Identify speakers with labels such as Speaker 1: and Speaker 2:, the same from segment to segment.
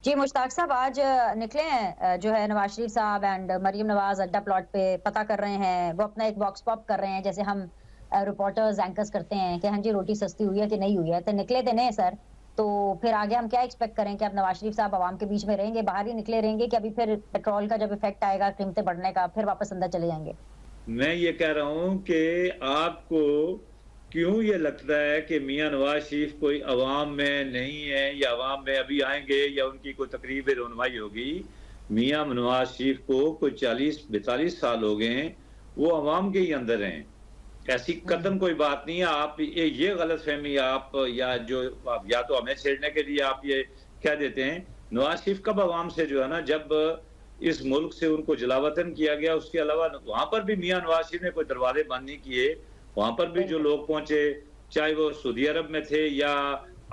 Speaker 1: जी, मुश्ताक साहब आज निकले हैं जो है नवाज़ शरीफ साहब एंड मरीम नवाज़ अड्डा प्लॉट पे पता कर रहे हैं। वो अपना एक वॉक्स पॉप कर रहे हैं जैसे हम रिपोर्टर्स एंकर्स करते हैं कि हाँ जी, रोटी सस्ती हुई है कि नहीं हुई है। तो निकले तो नहीं सर, तो फिर आगे हम क्या एक्सपेक्ट करें कि अब नवाज़ शरीफ साहब अवाम के बीच में रहेंगे, बाहर ही निकले रहेंगे कि अभी फिर पेट्रोल का जब इफ़ेक्ट आएगा कीमतें बढ़ने का, फिर वापस अंदर चले जाएँगे?
Speaker 2: मैं ये कह रहा हूँ कि आपको क्यों ये लगता है कि मियाँ नवाज़ शरीफ कोई अवाम में नहीं है या अवाम में अभी आएँगे या उनकी कोई तकरीब-ए-रुनमाई होगी। मियाँ नवाज़ शरीफ को कोई 40-42 साल हो गए हैं, वो अवाम के ही अंदर हैं। ऐसी
Speaker 1: हुँ,
Speaker 2: कतई कोई बात नहीं है। आप ये गलतफ़हमी आप या जो आप या तो हमें छेड़ने के लिए आप ये कह देते हैं, नवाज़ शरीफ कब अवाम से जो है ना जब इस मुल्क से उनको जलावतन किया गया, उसके अलावा वहाँ पर भी मियाँ नवाज़ शरीफ ने कोई दरवाज़े बंद नहीं किए। वहाँ पर भी जो
Speaker 1: बिल्कुल।
Speaker 2: लोग पहुँचे, चाहे वो सऊदी अरब में थे या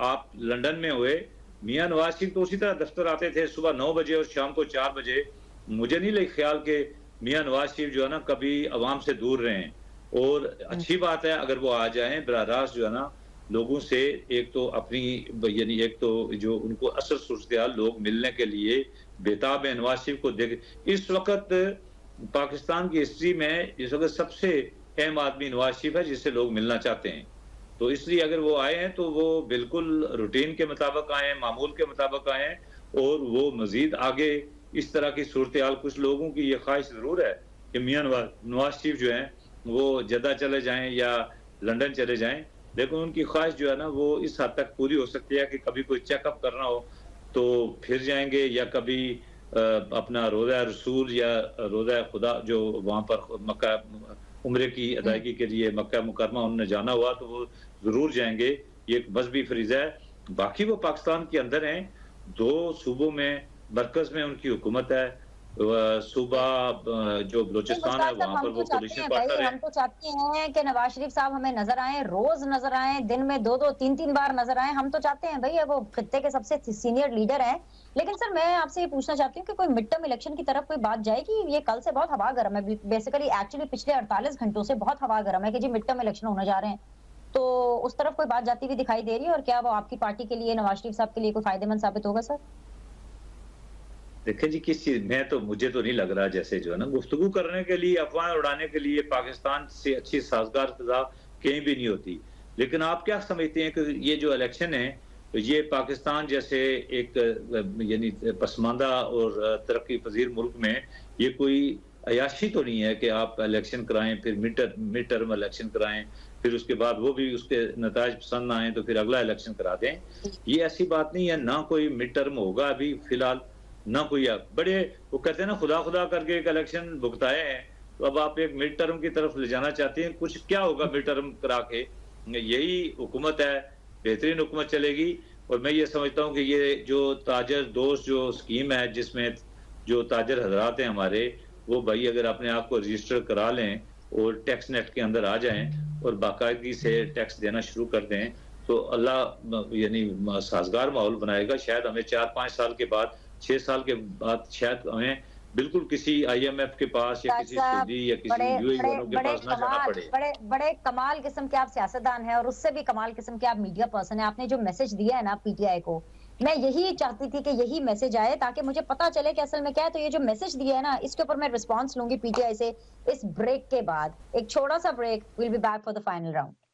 Speaker 2: आप लंदन में हुए, मियाँ नवाज़ शरीफ तो उसी तरह दफ्तर आते थे सुबह 9 बजे और शाम को 4 बजे। मुझे नहीं ख़्याल कि मियाँ नवाज़ शरीफ जो है ना कभी अवाम से दूर रहे हैं। और
Speaker 1: हुँ,
Speaker 2: अच्छी बात है अगर वो आ जाएँ बराह रास्त जो है ना, लोगों से एक तो अपनी यानी एक तो जो उनको असल सूरत-ए-हाल लोग मिलने के लिए बेताब हैं नवाज़ शरीफ को देख इस वक़्त पाकिस्तान की हिस्ट्री में इस वक़्त सबसे अहम आदमी नवाज़ शरीफ है जिससे लोग मिलना चाहते हैं। तो इसलिए अगर वो आए हैं तो वो बिल्कुल रूटीन के मुताबिक आए हैं, मामूल के मुताबिक आए हैं और वो मज़ीद आगे इस तरह की सूरत-ए-हाल कुछ लोगों की ये ख़्वाहिश ज़रूर है कि मियाँ नवाज़ शरीफ जो हैं वो जद्दा चले जाएँ या लंदन चले जाएँ, लेकिन उनकी ख़्वाहिश जो है ना वो इस हद तक पूरी हो सकती है कि कभी कोई चेकअप करना हो, तो फिर जाएँगे या कभी अपना रोज़ा रसूल या रोज़ा खुदा जो वहाँ पर मक्का उम्रे की
Speaker 1: हुँ।
Speaker 2: अदायगी के लिए मक्का मुकरमा उन्होंने जाना हुआ तो वो ज़रूर जाएँगे, ये एक मज़हबी फ़रीज़ा है। बाकी वो पाकिस्तान के अंदर हैं, 2 सूबों में मरकज़ में उनकी हुकूमत है। सूबा जो
Speaker 1: नहीं,
Speaker 2: बलूचिस्तान है
Speaker 1: मुश्ताक साहब
Speaker 2: वहाँ
Speaker 1: हम
Speaker 2: पर
Speaker 1: तो
Speaker 2: वो
Speaker 1: चाहते
Speaker 2: कोalition
Speaker 1: हैं भई,
Speaker 2: पार्टनर हैं।
Speaker 1: हम तो चाहते हैं कि नवाज़ शरीफ साहब हमें नज़र आएँ, रोज़ नज़र आएँ, दिन में 2-2 3-3 बार नज़र आएँ। हम तो चाहते हैं भई वो खित्ते के सबसे सीनियर लीडर हैं। लेकिन सर मैं आपसे ये पूछना चाहती हूँ कि कोई मिड टर्म इलेक्शन की तरफ कोई बात जाएगी? ये कल से बहुत हवा गर्म है। बेसिकली एक्चुअली पिछले 48 घंटों से बहुत हवा गर्म है कि जी मिड टर्म इलेक्शन होने जा रहे हैं। तो उस तरफ कोई बात जाती हुई दिखाई दे रही है और क्या वो आपकी पार्टी के लिए, नवाज़ शरीफ साहब के लिए कोई फ़ायदेमंद साबित होगा सर?
Speaker 2: देखिए जी, किस चीज़ में तो मुझे तो नहीं लग रहा जैसे जो है ना गुफ्तगू करने के लिए, अफ़वाह उड़ाने के लिए पाकिस्तान से अच्छी साज़गार फ़िज़ा कहीं भी नहीं होती। लेकिन आप क्या समझते हैं कि ये जो इलेक्शन है, ये पाकिस्तान जैसे एक यानी पसमानदा और तरक्की-पज़ीर मुल्क में ये कोई अय्याशी तो नहीं है कि आप इलेक्शन कराएँ, फिर मिड टर्म इलेक्शन कराएँ, फिर उसके बाद वो भी उसके नताइज पसंद ना आएँ, तो फिर अगला इलेक्शन करा दें।
Speaker 1: जी।
Speaker 2: ये ऐसी बात नहीं है, ना कोई मिड टर्म होगा अभी फ़िलहाल ना कोई बड़े वो कहते हैं ना खुदा-खुदा करके एक इलेक्शन भुगताए हैं, तो अब आप एक मिड टर्म की तरफ ले जाना चाहते हैं, कुछ क्या होगा मिड टर्म करा के? यही हुकूमत है, बेहतरीन हुकूमत चलेगी और मैं ये समझता हूँ कि ये जो ताजर दोस्त जो स्कीम है, जिसमें जो ताजर हज़रात हैं हमारे, वो भई अगर अपने आप को रजिस्टर करा लें और टैक्स नेट के अंदर आ जाएँ और बाकायदगी से टैक्स देना शुरू कर दें, तो अल्लाह यानी साज़गार माहौल बनाएगा। शायद हमें 4-5 साल के बाद 6 साल के बाद शायद हमें बिल्कुल किसी आईएमएफ के पास या
Speaker 1: ताज
Speaker 2: किसी
Speaker 1: साहब,
Speaker 2: सऊदी या किसी
Speaker 1: बड़े
Speaker 2: यूएई
Speaker 1: बड़े
Speaker 2: वालों के
Speaker 1: बड़े
Speaker 2: पास ना जाना
Speaker 1: कमाल
Speaker 2: पड़े।
Speaker 1: बड़े बड़े कमाल किस्म के आप सियासतदान हैं और उससे भी कमाल किस्म के आप मीडिया पर्सन हैं। आपने जो मैसेज दिया है ना पीटीआई को, मैं यही चाहती थी कि यही मैसेज आए ताकि मुझे पता चले कि असल में क्या है। तो ये जो मैसेज दिया है ना, इसके ऊपर मैं रिस्पॉन्स लूँगी पीटीआई से इस ब्रेक के बाद। एक छोटा-सा break, we will be back for the final round.